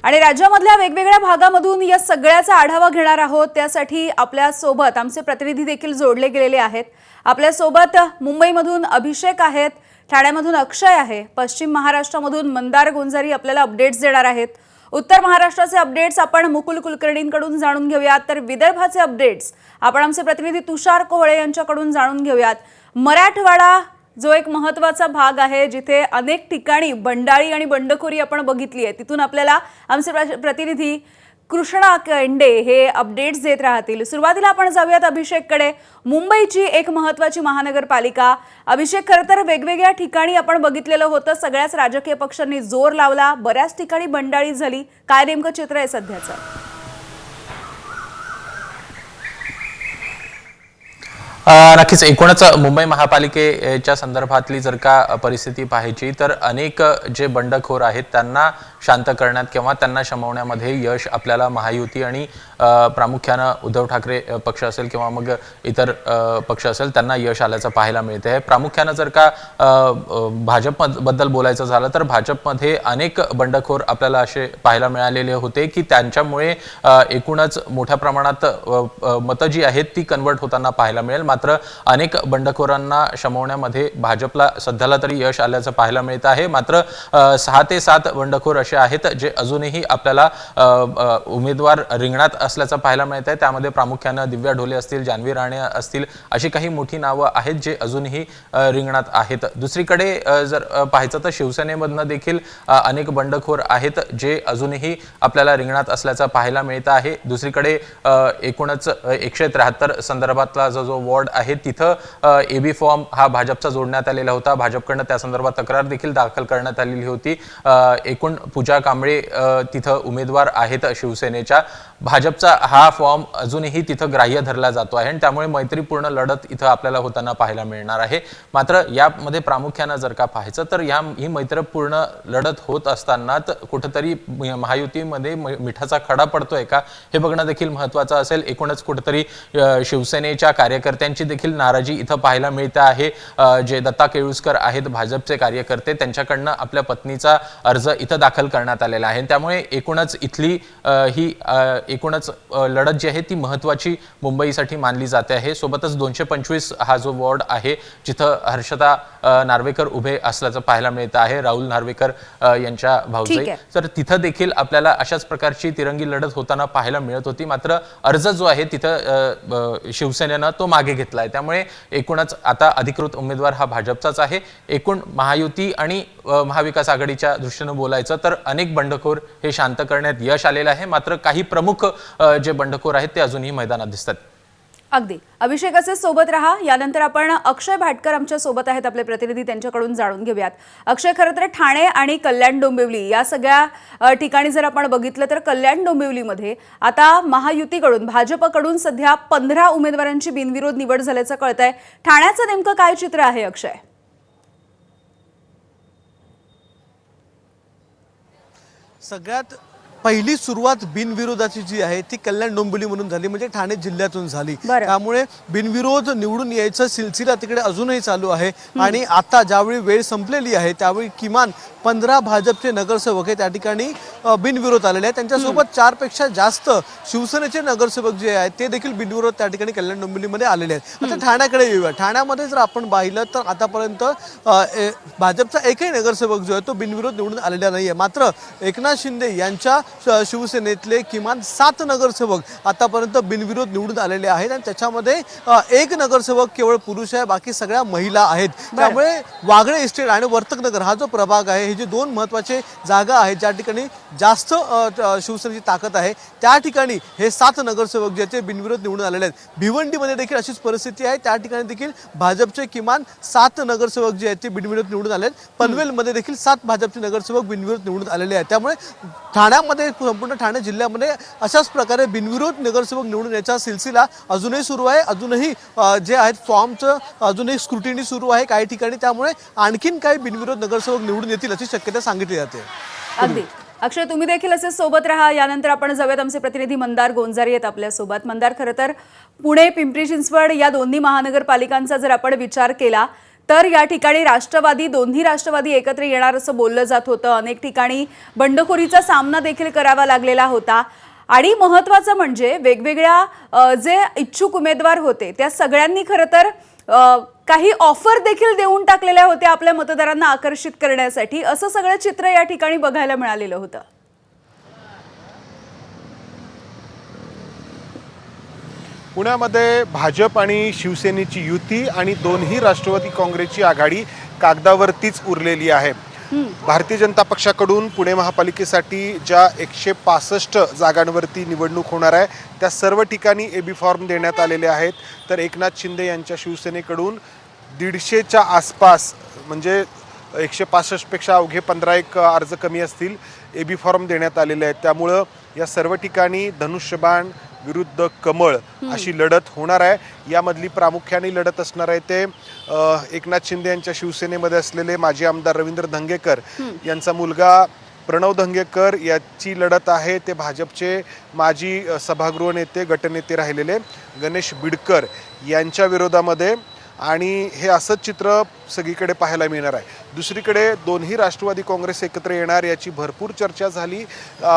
आणि राज्यामधल्या वेगवेगळ्या भागामधून या सगळ्याचा आढावा घेणार आहोत। त्यासाठी आपल्या सोबत आमचे प्रतिनिधी देखील जोडले गेलेले आहेत। आपल्या सोबत मुंबईमधून अभिषेक आहेत, ठाण्यामधून अक्षय आहे, पश्चिम महाराष्ट्रामधून मंदार गोंजारी आपल्याला अपडेट्स देणार आहेत। उत्तर महाराष्ट्राचे अपडेट्स आपण मुकुल कुलकर्णींकडून जाणून घेऊयात, तर विदर्भाचे अपडेट्स आपण आमचे प्रतिनिधी तुषार कोहळे यांच्याकडून जाणून घेऊयात। मराठवाडा जो एक महत्त्वाचा भाग आहे, जिथे अनेक ठिकाणी बंडाळी आणि बंडखोरी आपण बघितली आहे, तिथून आपल्याला आमचे प्रतिनिधी कृष्णा केंडे हे अपडेट्स देत राहतील। सुरुवातीला आपण जाऊयात अभिषेककडे। मुंबईची एक महत्त्वाची महानगरपालिका। अभिषेक, खरं तर वेगवेगळ्या ठिकाणी आपण बघितलेलं होतं, सगळ्याच राजकीय पक्षांनी जोर लावला, बऱ्याच ठिकाणी बंडाळी झाली, काय नेमकं चित्र आहे सध्याचं? नक्कीच एकूणच मुंबई महापालिकेच्या संदर्भातली जर का परिस्थिती पाहायची तर अनेक जे बंडखोर आहेत त्यांना शांत करण्यात किंवा त्यांना शमवण्यामध्ये यश आपल्याला महायुती आणि प्रामुख्याने उद्धव ठाकरे पक्ष असेल किंवा मग इतर पक्ष असेल त्यांना यश आल्याचं पाहायला मिळते आहे। प्रामुख्याने जर का भाजपबद्दल बोलायचं झालं तर भाजपमध्ये अनेक बंडखोर आपल्याला असे पाहायला मिळालेले होते की त्यांच्यामुळे एकूणच मोठ्या प्रमाणात मतं जी आहेत ती कन्वर्ट होताना पाहायला मिळेल। मात्र अनेक बंडखोरांना शमवण्यामध्ये भाजपला सध्याला तरी यश आल्याचं पाहायला मिळत आहे। मात्र 6 ते 7 बंडखोर असे आहेत जे अजूनही आपल्याला उमेदवार रिंगणात असल्याचं पाहायला मिळत आहे। त्यामध्ये प्रामुख्याने दिव्या ढोले असतील, जान्हवी राणे असतील, अशी काही मोठी नावं आहेत जे अजूनही रिंगणात आहेत। दुसरीकडे जर पाहायचं तर शिवसेनेमधनं देखील अनेक बंडखोर आहेत जे अजूनही आपल्याला रिंगणात असल्याचं पाहायला मिळत आहे। दुसरीकडे एकूणच 173 संदर्भातला जो वॉर्ड आहे तिथं एबी फॉर्म हा भाजपचा जोडण्यात आलेला होता। भाजपकडनं त्या संदर्भात तक्रार देखील दाखल करण्यात आलेली होती। एकूण पूजा कांबळे तिथं उमेदवार आहेत शिवसेनेच्या। भाजपचा हा फॉर्म अजूनही तिथं ग्राह्य धरला जातो आहे आणि त्यामुळे मैत्रीपूर्ण लढत इथं आपल्याला होताना पाहायला मिळणार आहे। मात्र यामध्ये प्रामुख्याने जर का पाहायचं तर ही मैत्रीपूर्ण लढत होत असताना कुठेतरी महायुतीमध्ये मिठाचा खडा पडतोय का हे बघणं देखील महत्त्वाचं असेल। एकूणच कुठेतरी शिवसेनेच्या कार्यकर्त्यांची देखील नाराजी इथं पाहायला मिळते आहे। जे दत्ता केळुसकर आहेत भाजपचे कार्यकर्ते, त्यांच्याकडनं आपल्या पत्नीचा अर्ज इथं दाखल करण्यात आलेला आहे। त्यामुळे एकूणच इथली ही एकूणच लढत जी आहे ती महत्त्वाची मुंबईसाठी मानली जाते आहे। सोबतच 225 हा जो वॉर्ड आहे जिथं हर्षदा नार्वेकर उभे असल्याचं पाहायला मिळतं आहे, राहुल नार्वेकर यांच्या भाऊजाई, तर तिथं देखील आपल्याला अशाच प्रकारची तिरंगी लढत होताना पाहायला मिळत होती। मात्र अर्ज जो आहे तिथं शिवसेनेनं तो मागे घेतला आहे। त्यामुळे एकूणच आता अधिकृत उमेदवार हा भाजपचाच आहे। एकूण महायुती आणि महाविकास आघाडीच्या दृष्टीने बोलायचं तर अनेक बंडखोर हे शांत करण्यात यश आलेलं आहे। मात्र काही प्रमुख जे बंडखोर आहेत ते अजूनही मैदानात दिसतात। अगदी अभिषेकाचे सोबत रहा। यानंतर आपण अक्षय भाटकर आमच्या सोबत आहेत, आपले प्रतिनिधी, त्यांच्याकडून जाणून घेऊयात। अक्षय, खरं तर ठाणे आणि कल्याण डोंबिवली या सगळ्या ठिकाणी जर आपण बघितलं तर कल्याण डोंबिवलीमध्ये आता महायुतीकडून भाजपकडून सध्या 15 उमेदवारांची बिनविरोध निवड झाल्याचं कळतंय। ठाण्याचं नेमकं काय चित्र आहे अक्षय? सगळ्यात पहिली सुरुवात बिनविरोधाची जी आहे ती कल्याण डोंबिवली म्हणून झाली, म्हणजे ठाणे जिल्ह्यातून झाली। त्यामुळे बिनविरोध निवडून यायचा सिलसिला तिकडे अजूनही चालू आहे। आणि आता ज्यावेळी वेळ संपलेली आहे त्यावेळी किमान 15 भाजपचे नगरसेवक हे त्या ठिकाणी बिनविरोध आलेले आहेत। त्यांच्यासोबत 4 पेक्षा जास्त शिवसेनेचे नगरसेवक जे आहेत ते देखील बिनविरोध त्या ठिकाणी कल्याण डोंबिवलीमध्ये आलेले आहेत। आता ठाण्याकडे येऊया। ठाण्यामध्ये जर आपण पाहिलं तर आतापर्यंत भाजपचा एकही नगरसेवक जो आहे तो बिनविरोध निवडून आलेला नाहीये। मात्र एकनाथ शिंदे यांच्या शिवसेनेतले किमान 7 नगरसेवक आतापर्यंत बिनविरोध निवडून आलेले आहेत आणि त्याच्यामध्ये एक नगरसेवक केवळ पुरुष आहे, बाकी सगळ्या महिला आहेत। त्यामुळे वागळे इस्टेट आणि वर्तकनगर हा जो प्रभाग आहे, हे जे 2 महत्त्वाचे जागा आहेत ज्या ठिकाणी जास्त शिवसेनेची ताकद आहे, त्या ठिकाणी हे 7 नगरसेवक जे ते बिनविरोध निवडून आलेले आहेत। भिवंडीमध्ये देखील अशीच परिस्थिती आहे, त्या ठिकाणी देखील भाजपचे किमान 7 नगरसेवक जे आहेत ते बिनविरोध निवडून आले आहेत। पनवेलमध्ये देखील 7 भाजपचे नगरसेवक बिनविरोध निवडून आलेले आहेत। त्यामुळे ठाण्यामध्ये, संपूर्ण ठाणे जिल्ह्यामध्ये अशाच प्रकारे बिनविरोध नगरसेवक निवडून याचा सिलसिला अजूनही सुरू आहे। अजूनही जे आहेत फॉर्मचं अजूनही स्क्रुटिनी सुरू आहे काही ठिकाणी, त्यामुळे आणखीन काही बिनविरोध नगरसेवक निवडून येतील अशी शक्यता सांगितली जाते। अगदी अक्षय, तुम्ही देखील असे सोबत रहा। यानंतर आपण जाऊयात, आमचे प्रतिनिधी मंदार गोंजारी आहेत आपल्या सोबत। मंदार, खरं तर पुणे, पिंपरी चिंचवड या दोन्ही महानगरपालिकांचा जर आपण विचार केला तर या ठिकाणी राष्ट्रवादी, दोन्ही राष्ट्रवादी एकत्र येणार असं बोललं जात होतं. अनेक ठिकाणी बंडखोरीचा सामना देखील करावा लागलेला होता. आणि महत्त्वाचं म्हणजे वेगवेगळ्या जे इच्छुक उमेदवार होते त्या सगळ्यांनी खरं तर काही ऑफर देखील देऊन टाकलेल्या होत्या आपल्या मतदारांना आकर्षित करण्यासाठी. असं सगळं चित्र या ठिकाणी बघायला मिळालेलं होतं. पुण्यामध्ये भाजप आणि शिवसेनेची युती आणि दोन्ही राष्ट्रवादी काँग्रेसची आघाडी कागदावरतीच उरलेली आहे. भारतीय जनता पक्षाकडून पुणे महापालिकेसाठी ज्या 165 जागांवरती निवडणूक होणार आहे त्या सर्व ठिकाणी एबी फॉर्म देण्यात आलेले आहेत. तर एकनाथ शिंदे यांच्या शिवसेनेकडून 150च्या आसपास म्हणजे 165 पेक्षा अवघे 15 अर्ज कमी असतील एबी फॉर्म देण्यात आलेले आहेत. त्यामुळं या सर्व ठिकाणी धनुष्यबाण विरुद्ध कमळ अशी लढत होणार आहे. यामधली प्रामुख्याने लढत असणार आहे ते एकनाथ शिंदे यांच्या शिवसेनेमध्ये असलेले माजी आमदार रवींद्र धंगेकर यांचा मुलगा प्रणव धंगेकर याची लढत आहे. ते भाजपचे माजी सभागृह नेते गटनेते राहिलेले गणेश बिडकर यांच्या विरोधामध्ये. आणि हे असंच चित्र सगळीकडे पाहायला मिळणार आहे. दुसरीकडे दोन्ही राष्ट्रवादी काँग्रेस एकत्र येणार याची भरपूर चर्चा झाली.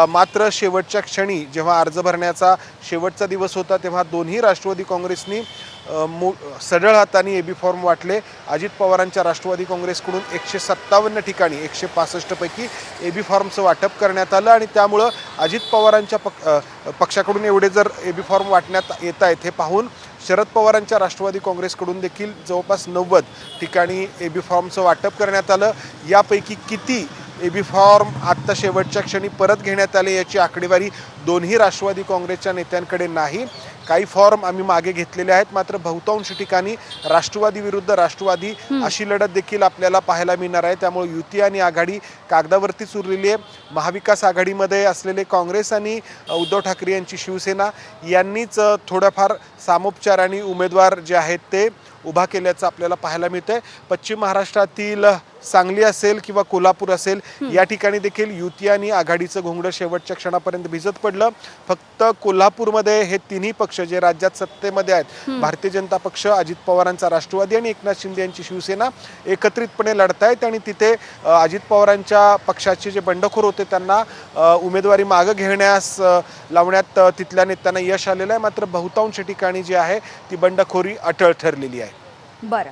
मात्र शेवटच्या क्षणी जेव्हा अर्ज भरण्याचा शेवटचा दिवस होता तेव्हा दोन्ही राष्ट्रवादी काँग्रेसनी सढळ हाताने एबी फॉर्म वाटले. अजित पवारांच्या राष्ट्रवादी काँग्रेसकडून 157 ठिकाणी 165 पैकी एबी फॉर्मचं वाटप करण्यात आलं. आणि त्यामुळं अजित पवारांच्या पक्षाकडून एवढे जर एबी फॉर्म वाटण्यात येत आहेत हे पाहून शरद पवारांच्या राष्ट्रवादी काँग्रेसकडून देखील जवळपास 90 ठिकाणी एबी फॉर्मचं वाटप करण्यात आलं. यापैकी किती एबी फॉर्म आत्ता शेवटच्या क्षणी परत घेण्यात आले याची आकडेवारी दोन्ही राष्ट्रवादी काँग्रेसच्या नेत्यांकडे नाही. काही फॉर्म आम्ही मागे घेतलेले आहेत. मात्र बहुतांश ठिकाणी राष्ट्रवादी विरुद्ध राष्ट्रवादी अशी लढत देखील आपल्याला पाहायला मिळणार आहे. त्यामुळे युती आणि आघाडी कागदावरतीच उरलेली आहे. महाविकास आघाडीमध्ये असलेले काँग्रेस आणि उद्धव ठाकरे यांची शिवसेना यांनीच थोड्याफार सामोपचाराने उमेदवार जे आहेत ते उभा केल्याचं आपल्याला पाहायला मिळतंय. पश्चिम महाराष्ट्रातील सांगली असेल किंवा कोल्हापूर असेल या ठिकाणी देखील युती आणि आघाडीचं घोंगडं शेवटच्या क्षणापर्यंत भिजत पडलं. फक्त कोल्हापूरमध्ये हे तिन्ही पक्ष जे राज्यात सत्तेमध्ये आहेत भारतीय जनता पक्ष, अजित पवारांचा राष्ट्रवादी आणि एकनाथ शिंदे यांची शिवसेना एकत्रितपणे लढतायत. आणि तिथे अजित पवारांच्या पक्षाचे जे बंडखोर होते त्यांना उमेदवारी मागं घेण्यास लावण्यात तिथल्या नेत्यांना यश आलेलं आहे. मात्र बहुतांश ठिकाणी जी आहे ती बंडखोरी अटळ ठरलेली आहे. बरं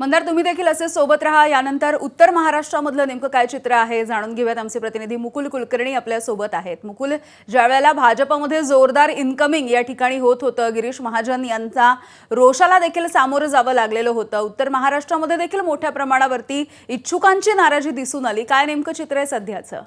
मंदार, तुम्ही देखील असे सोबत राहा. यानंतर उत्तर महाराष्ट्रामधलं नेमकं काय चित्र आहे जाणून घेऊयात. आमचे प्रतिनिधी मुकुल कुलकर्णी आपल्या सोबत आहेत. मुकुल, ज्यावेळेला भाजपमध्ये जोरदार इनकमिंग या ठिकाणी होत होतं, गिरीश महाजन यांचा रोषाला देखील सामोरं जावं लागलेलं होतं. उत्तर महाराष्ट्रामध्ये देखील मोठ्या प्रमाणावरती इच्छुकांची नाराजी दिसून आली. काय नेमकं चित्र आहे सध्याचं?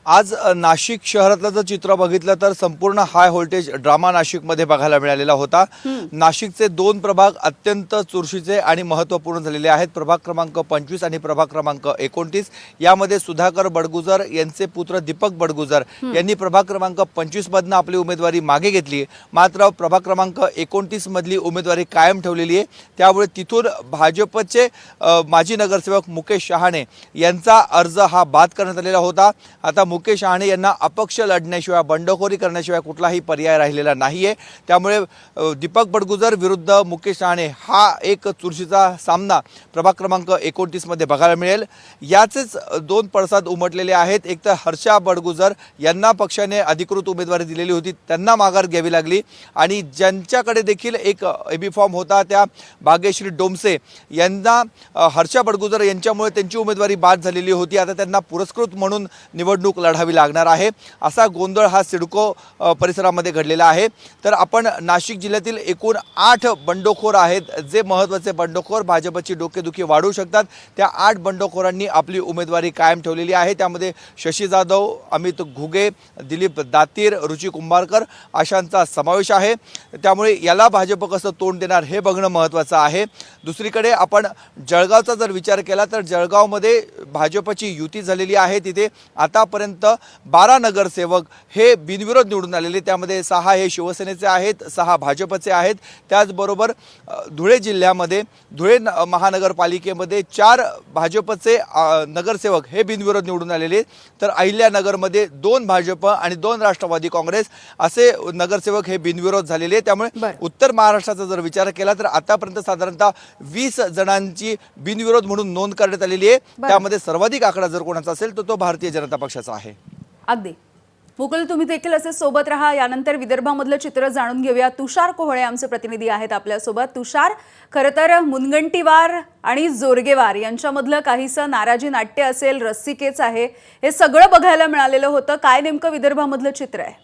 आज नाशिक शहरातलं जर चित्र बघितलं तर संपूर्ण हाय व्होल्टेज ड्रामा नाशिकमध्ये बघायला मिळालेला होता. नाशिकचे 2 प्रभाग अत्यंत चुरशीचे आणि महत्त्वपूर्ण झालेले आहेत. प्रभाग क्रमांक 25 आणि प्रभाग क्रमांक 29 यामध्ये सुधाकर बडगुजर यांचे पुत्र दीपक बडगुजर यांनी प्रभाग क्रमांक 25 मधनं आपली उमेदवारी मागे घेतली. मात्र प्रभाग क्रमांक 29 मधली उमेदवारी कायम ठेवलेली आहे. त्यामुळे तिथून भाजपचे माजी नगरसेवक मुकेश शहाणे यांचा अर्ज हा बाद करण्यात आलेला होता. आता मुकेश शहाणे यांना अपक्ष लढण्याशिवाय, बंडखोरी करण्याशिवाय कुठलाही पर्याय राहिलेला नाहीये. त्यामुळे दीपक बडगुजर विरुद्ध मुकेश शहाणे हा एक चुरशीचा सामना प्रभाग क्रमांक 29 मध्ये बघायला मिळेल. याचेच 2 पडसाद उमटलेले आहेत. एक तर हर्षा बडगुजर यांना पक्षाने अधिकृत उमेदवारी दिलेली होती, त्यांना माघार घ्यावी लागली. आणि ज्यांच्याकडे देखील एक एबी फॉर्म होता त्या भाग्यश्री डोमसे यांना हर्षा बडगुजर यांच्यामुळे त्यांची उमेदवारी बाद झालेली होती. आता त्यांना पुरस्कृत म्हणून निवडणूक लढावी लागणार आहे. असा गोंधळ हा सिडको परिसरामध्ये घडलेला आहे. तर आपण नाशिक जिल्ह्यातील एकूण 8 बंडखोर आहेत, जे महत्त्वाचे बंडखोर भाजपची डोकेदुखी वाढवू शकतात. त्या 8 बंडखोरांनी आपली उमेदवारी कायम ठेवलेली आहे. त्यामध्ये शशी जाधव, अमित घुगे, दिलीप दातीर, रुची कुंभारकर अशांचा समावेश आहे. त्यामुळे याला भाजप कसं तोंड देणार हे बघणं महत्त्वाचं आहे. दुसरीकडे आपण जळगावचा जर विचार केला तर जळगावमध्ये भाजपची युती झालेली आहे. तिथे आतापर्यंत आतापर्यंत 12 नगरसेवक हे बिनविरोध निवडून आलेले, त्यामध्ये 6 हे शिवसेनेचे आहेत, 6 भाजपचे आहेत. त्याचबरोबर धुळे जिल्ह्यामध्ये धुळे महानगरपालिकेमध्ये 4 भाजपचे नगरसेवक हे बिनविरोध निवडून आलेले, तर अहिल्यानगरमध्ये 2 भाजप आणि 2 राष्ट्रवादी काँग्रेस असे नगरसेवक हे बिनविरोध झालेले. त्यामुळे उत्तर महाराष्ट्राचा जर विचार केला तर आतापर्यंत साधारणतः 20 जणांची बिनविरोध म्हणून नोंद करण्यात आलेली आहे. त्यामध्ये सर्वाधिक आकडा जर कोणाचा असेल तर तो भारतीय जनता पक्षाचा आहे. अगदी मुकुल, तुम्ही देखील असे सोबत राहा. यानंतर विदर्भामधलं चित्र जाणून घेऊया. तुषार कोहळे आमचे प्रतिनिधी आहेत आपल्यासोबत. तुषार, खरं तर मुनगंटीवार आणि जोरगेवार यांच्यामधलं काहीसं नाराजी नाट्य असेल, रस्सीकेच आहे, हे सगळं बघायला मिळालेलं होतं. काय नेमकं विदर्भामधलं चित्र आहे?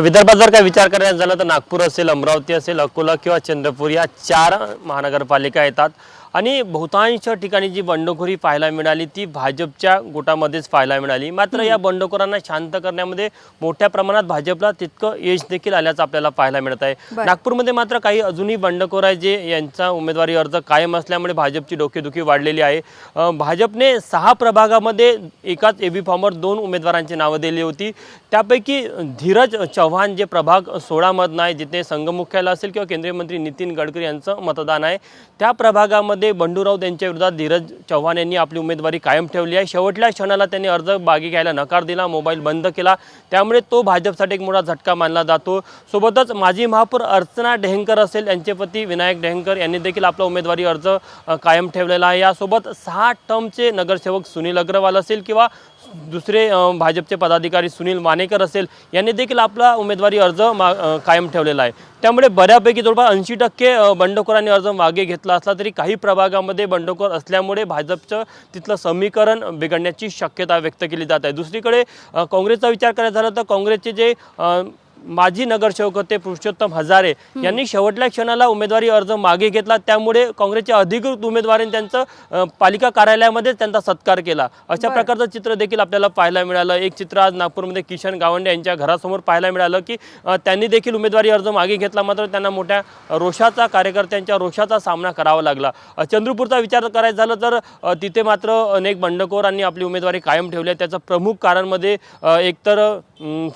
विदर्भात जर काय विचार करायचा झाला तर नागपूर असेल, अमरावती असेल, अकोला किंवा चंद्रपूर या 4 महानगरपालिका येतात आणि बहुतांश ठिकाणी जी बंडखोरी पाहायला मिळाली ती भाजपच्या गोटामध्येच पाहायला मिळाली. मात्र या बंडखोरांना शांत करण्यामध्ये मोठ्या प्रमाणात भाजपला तितकं यश देखील आल्याचं आपल्याला पाहायला मिळत आहे. नागपूरमध्ये मात्र काही अजूनही बंडखोर आहे जे यांचा उमेदवारी अर्ज कायम असल्यामुळे भाजपची डोकेदुखी वाढलेली आहे. भाजपने 6 प्रभागामध्ये एकाच एबी फॉर्मवर 2 उमेदवारांची नावं दिली होती. त्यापैकी धीरज चव्हाण जे प्रभाग 16 मधनं आहे, जिथे संघमुख्यालय असेल किंवा केंद्रीय मंत्री नितीन गडकरी यांचं मतदान आहे, त्या प्रभागामध्ये बंडूराव यांच्या विरोधात धीरज चव्हाण यांनी आपली उमेदवारी कायम ठेवली आहे. शेवटल्या क्षणाला त्यांनी अर्ज मागे घ्यायला नकार दिला, मोबाईल बंद केला, त्यामुळे तो भाजपसाठी एक मोठा झटका मानला जातो. सोबतच माजी महापौर अर्चना डेहंकर असेल, यांचे पती विनायक डेहंकर यांनी देखील आपला उमेदवारी अर्ज कायम ठेवलेला आहे. यासोबत 6 टर्मचे नगरसेवक सुनील अग्रवाल असेल किंवा दुसरे भाजपचे पदाधिकारी सुनील मानेकर असेल, यांनी देखील आपला उमेदवारी अर्ज कायम ठेवलेला आहे. त्यामुळे बऱ्यापैकी जवळपास 80% बंडखोरांनी अर्ज मागे घेतला असला तरी काही प्रभागामध्ये बंडखोर असल्यामुळे भाजपचं तिथलं समीकरण बिघडण्याची शक्यता व्यक्त केली जात आहे. दुसरीकडे काँग्रेसचा विचार करायचा झाला तर काँग्रेसचे जे माजी नगरसेवक होते पुरुषोत्तम हजारे यांनी शेवटल्या क्षणाला उमेदवारी अर्ज मागे घेतला, त्यामुळे काँग्रेसच्या अधिकृत उमेदवारांनी त्यांचं पालिका कार्यालयामध्ये त्यांचा सत्कार केला. अशा प्रकारचं चित्र देखील आपल्याला पाहायला मिळालं. एक चित्र आज नागपूरमध्ये किशन गावंडे यांच्या घरासमोर पाहायला मिळालं की त्यांनी देखील उमेदवारी अर्ज मागे घेतला, मात्र त्यांना मोठ्या रोषाचा, कार्यकर्त्यांच्या रोषाचा सामना करावा लागला. चंद्रपूरचा विचार करायचा झाला तर तिथे मात्र अनेक बंडखोरांनी आपली उमेदवारी कायम ठेवली आहे. त्याचं प्रमुख कारणमध्ये एकतर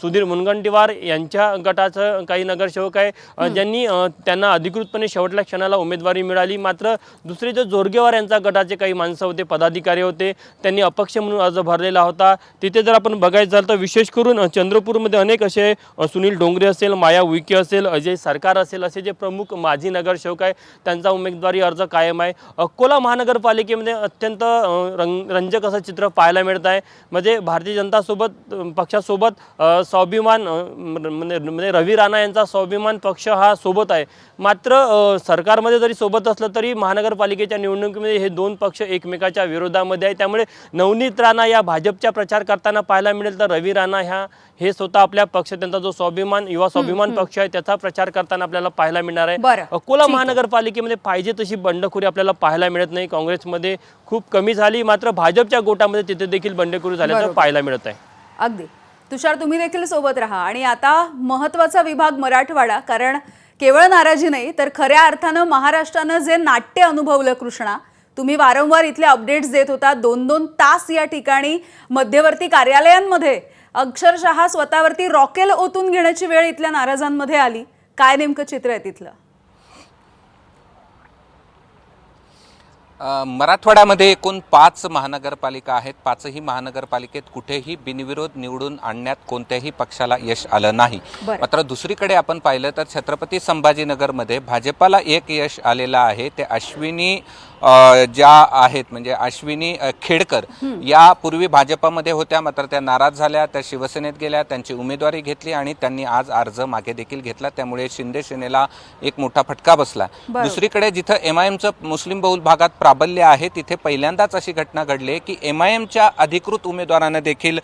सुधीर मुनगंटीवार यांच्या गटाचं काही नगरसेवक आहे ज्यांनी त्यांना अधिकृतपणे शेवटल्या क्षणाला उमेदवारी मिळाली. मात्र दुसरे जे जोरगेवार यांचा गटाचे काही माणसं होते, पदाधिकारी होते, त्यांनी अपक्ष म्हणून अर्ज भरलेला होता. तिथे जर आपण बघायचं झालं तर विशेष करून चंद्रपूरमध्ये अनेक असे सुनील डोंगरे असेल, माया उईके असेल, अजय सरकार असेल, असे जे प्रमुख माजी नगरसेवक आहे त्यांचा उमेदवारी अर्ज कायम आहे. अकोला महानगरपालिकेमध्ये अत्यंत रंजक असं चित्र पाहायला मिळत आहे. म्हणजे भारतीय जनता पक्षासोबत स्वाभिमान म्हणजे रवी राणा यांचा स्वाभिमान पक्ष हा सोबत आहे. मात्र सरकारमध्ये जरी सोबत असलं तरी महानगरपालिकेच्या निवडणुकीमध्ये हे 2 पक्ष एकमेकाच्या विरोधामध्ये आहे. त्यामुळे नवनीत राणा या भाजपच्या प्रचार करताना पाहायला मिळेल तर रवी राणा हे स्वतः आपल्या पक्ष, त्यांचा जो स्वाभिमान युवा स्वाभिमान पक्ष आहे त्याचा प्रचार करताना आपल्याला पाहायला मिळणार आहे. अकोला महानगरपालिकेमध्ये पाहिजे तशी बंडखोरी आपल्याला पाहायला मिळत नाही. काँग्रेसमध्ये खूप कमी झाली, मात्र भाजपच्या गोटामध्ये तिथे देखील बंडखोरी झाल्याचं पाहायला मिळत आहे. अगदी तुषार, तुम्ही देखील सोबत राहा. आणि आता महत्त्वाचा विभाग मराठवाडा, कारण केवळ नाराजी नाही तर खऱ्या अर्थानं महाराष्ट्रानं जे नाट्य अनुभवलं कृष्णा, तुम्ही वारंवार इथले अपडेट्स देत होता. 2-2 तास या ठिकाणी मध्यवर्ती कार्यालयांमध्ये अक्षरशः स्वतःवरती रॉकेल ओतून घेण्याची वेळ इथल्या नाराजांमध्ये आली. काय नेमकं चित्र आहे तिथलं? मराठवाड्यामध्ये एकूण 5 महानगरपालिका आहेत. 5ही महानगरपालिकेत कुठेही बिनविरोध निवडून आणण्यात कोणत्याही पक्षाला यश आलं नाही. मात्र दुसरीकडे आपण पाहिलं तर छत्रपती संभाजीनगरमध्ये भाजपाला एक यश आलेलं आहे. ते अश्विनी ज्या आहेत म्हणजे अश्विनी खेडकर या पूर्वी भाजपामध्ये होत्या, मात्र त्या नाराज झाल्या, त्या शिवसेनेत गेल्या, त्यांची उमेदवारी घेतली आणि त्यांनी आज अर्ज मागे देखील घेतला. त्यामुळे शिंदे सेनेला एक मोठा फटका बसला. दुसरीकडे जिथं MIMचं मुस्लिम बहुल भागात प्राबल्य आहे तिथे पहिल्यांदाच अशी घटना घडली की MIMच्या अधिकृत उमेदवारानं देखील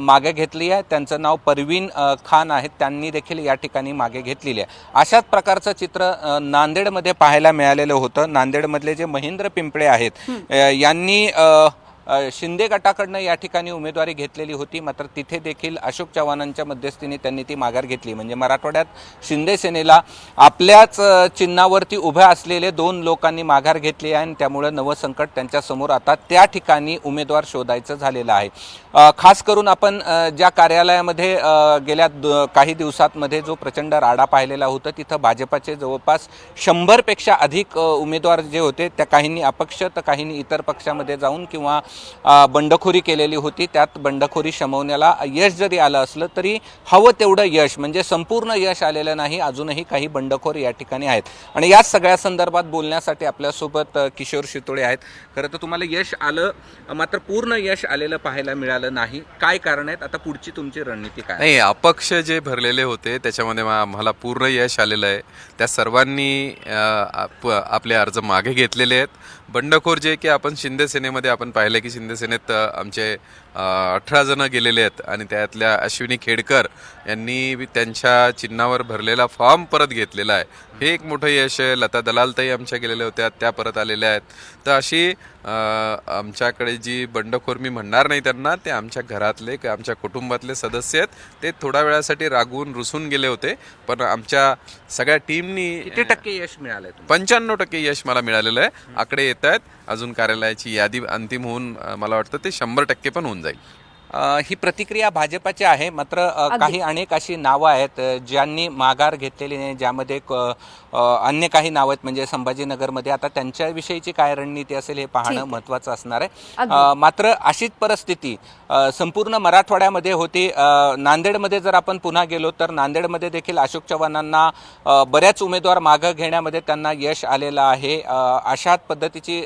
मागे घेतली आहे. त्यांचं नाव परवीन खान आहे, त्यांनी देखील या ठिकाणी मागे घेतलेली आहे. अशाच प्रकारचं चित्र नांदेडमध्ये पाहायला मिळालेलं होतं. नांदेडमधले जे महेंद्र पिंपळे आहेत यांनी शिंदे गटाकडनं या ठिकाणी उमेदवारी घेतलेली होती, मात्र तिथे देखील अशोक चव्हाणांच्या मध्यस्थीने त्यांनी ती माघार घेतली. म्हणजे मराठवाड्यात शिंदे सेनेला आपल्याच चिन्हावरती उभ्या असलेले 2 लोकांनी माघार घेतली आहे आणि त्यामुळे नवं संकट त्यांच्या समोर आता त्या ठिकाणी उमेदवार शोधायचं झालेलं आहे. खास करून आपण ज्या कार्यालयामध्ये गेल्या काही दिवसांमध्ये जो प्रचंड राडा पाहिलेला होता, तिथं भाजपाचे जवळपास 100पेक्षा अधिक उमेदवार जे होते, त्या काहींनी अपक्ष तर काहींनी इतर पक्षामध्ये जाऊन किंवा बंडखोरी केलेली होती. त्यात बंडखोरी शमवण्याला यश जरी आलं असलं तरी हवं तेवढं यश म्हणजे संपूर्ण यश आलेलं नाही. अजूनही काही बंडखोर या ठिकाणी आहेत आणि या सगळ्या संदर्भात बोलण्यासाठी आपल्यासोबत किशोर शितोळे आहेत. खरं तर तुम्हाला यश आलं, मात्र पूर्ण यश आलेलं पाहायला मिळालं नाही. काय कारण आहेत? आता पुढची तुमची रणनीती काय? नाही, अपक्ष जे भरलेले होते त्याच्यामध्ये आम्हाला पूर्ण यश आलेलं आहे. त्या सर्वांनी आपले अर्ज मागे घेतलेले आहेत. बंडखोर जे की आपण शिंदे सेनेमध्ये आपण पाहिलं की शिंदे सेनेत आमचे 18 जण गेलेले आहेत आणि त्यातल्या अश्विनी खेडकर यांनी त्यांच्या चिन्हावर भरलेला फॉर्म परत घेतलेला आहे. हे एक मोठं यश आहे. लता दलालताई आमच्या गेलेल्या होत्या, त्या परत आलेल्या आहेत. तर अशी आमच्याकडे जी बंडखोर मी म्हणणार नाही त्यांना, ते आमच्या घरातले आमच्या कुटुंबातले सदस्य आहेत. ते थोड्या वेळासाठी रागवून रुसून गेले होते, पण आमच्या सगळ्या टीमनी किती टक्के यश मिळालंय? 95% यश मला मिळालेलं आहे. आकडे येत आहेत, अजून कार्यालयाची यादी अंतिम होऊन मला वाटतं ते 100% पण होऊन जाईल. ही प्रतिक्रिया भाजपाची आहे, मात्र काही अनेक अशी नावं आहेत ज्यांनी माघार घेतलेली नाही, ज्यामध्ये अन्य काही नावं आहेत म्हणजे संभाजीनगरमध्ये. आता त्यांच्याविषयीची काय रणनीती असेल हे पाहणं महत्त्वाचं असणार आहे. मात्र अशीच परिस्थिती संपूर्ण मराठवाड्यामध्ये होती. नांदेडमध्ये जर आपण पुन्हा गेलो तर नांदेडमध्ये देखील अशोक चव्हाणांना बऱ्याच उमेदवार मागं घेण्यामध्ये त्यांना यश आलेलं आहे. अशाच पद्धतीची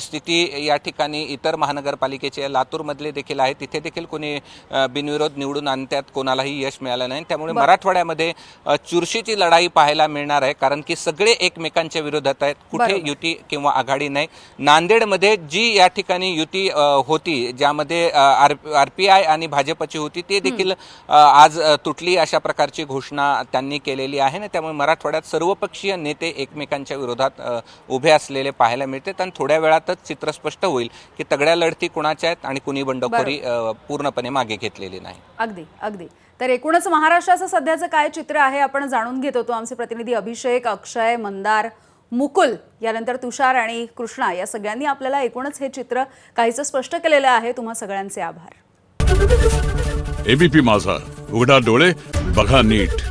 स्थिती या ठिकाणी इतर महानगरपालिकेचे लातूरमधले देखील आहे. तिथे देखील कोणी बिनविरोध निवडून आणण्यात कोणालाही यश मिळालं नाही. त्यामुळे मराठवाड्यामध्ये चुरशीची लढाई पाहायला मिळणार आहे, कारण की सगळे एकमेकांच्या विरोधात आहेत. कुठे युती किंवा आघाडी नाही. नांदेडमध्ये जी या ठिकाणी युती होती, ज्यामध्ये RPI आणि भाजपची होती, ते देखील आज तुटली अशा प्रकारची घोषणा त्यांनी केलेली आहे. त्यामुळे मराठवाड्यात सर्वपक्षीय नेते एकमेकांच्या विरोधात उभे असलेले पाहायला मिळते आणि थोड्या वेळातच चित्र स्पष्ट होईल की तगड्या लढती कुणाच्या आहेत आणि कुणी बंडखोरी पूर्णपणे मागे घेतलेली नाही. अगदी अगदी. तर एकूणच महाराष्ट्राचं सध्याचं काय चित्र आहे आपण जाणून घेत होतो. आमचे प्रतिनिधी अभिषेक, अक्षय, मंदार, मुकुल, यानंतर तुषार आणि कृष्णा या सगळ्यांनी आपल्याला एकूणच हे चित्र काहीसं स्पष्ट केलेलं आहे. तुम्हा सगळ्यांचे आभार. एबीपी माझा, उघडा डोळे बघा नीट.